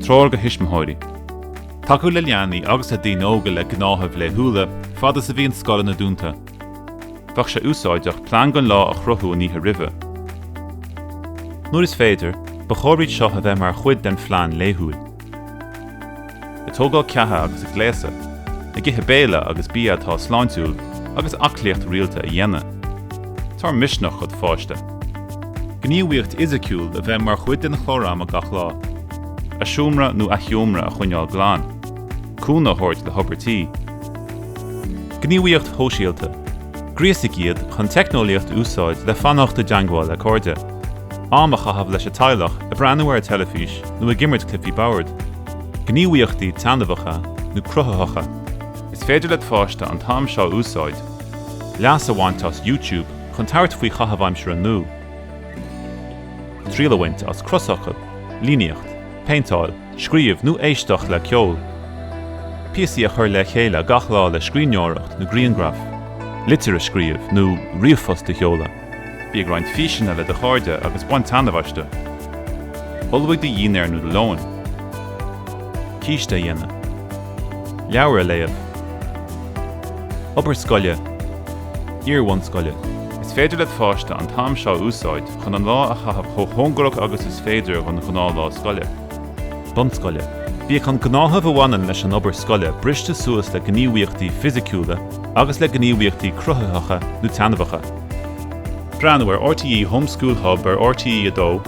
Tróir go hiismthóirí. Taú le leanaí agus a daonóga le gnáthebh le thuúla fad is a bhíon scoil na dúnta. Bach sé úsáideach plán gan lá a chruthú níthe ribhe. Nuair is féidir, ba chóiríd seo a bheith mar chuid den phlean léthúil. I tógáil cetha agus a gléasa, na githe béile agus bí atá sláintiúil agus aclaíocht rialta a dhéanamh. Tar misneach chud fáiste. Gníomhaíocht isiciúil a bheith mar chuid den chlórám a gach lá. A siúmra nó a chiomra a chuineáil gláán. Cúna thabhairt le hobartí. Gníomhaíocht hóisialta. Gríosaigh iad chun teicneolaíocht úsáid le fanacht a deangáil le cóide. Am a chahabh leis a teilech a breanúir telefís nó a gimmert Cliffy Boward. Gníomhaíochtaí teanmhacha nó cruthachacha. Is féidir le fáiste an tam seo úsáid. Leas a bhaint as YouTube chun tairt faoi chahabhaimsear an nó. Tríalhaint as crosacha, líneacht, peintáil, scríomh nó éisteach le ceol. Píosaí a chur le chéile gach lá le scríneoireacht nó greengraph. Litir a scríomh nó riomhfos de cheola. Bíag roiint físeanna le de cháirde agus baint tanmhaiste. Olbhaigh de dhíonéir nó de leoin. Cíiste dhéanamh. Leabhar a léamh. Obair scoile. Iarhain scoile. Is féidir le fáiste an tam seo úsáid chun an lá a chahabh chomh thóngarach agus is féidir chun gná lá scoile. Bun scoile. Bhí chun gnáthebh bhhanan leis an obair scoile briste suas le gníomhaíochtaí fisiciúla agus le gníomhaíochtaí cruthachacha nó teanmhacha. Breanúir RTE Homeschool Hub ar RTE Adó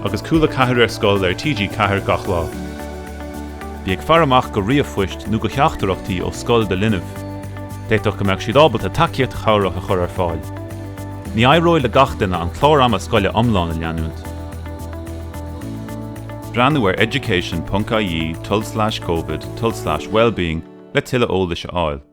agus cúla chathair ar scoil ar TG chathair gach lá. Bhí ag fear amach go riamhphoist nó go cheachtarachtaí ó scoil de linmh. Déitoch go mbeadh siad ábalta taceíocht chomhracha chur ar fáil. Ní éireoidh le gach duine an chlórama scoile iomlán a leanúint. Breanúir education.ie/covid/wellbeing le tuilleadh eola leis a fháil.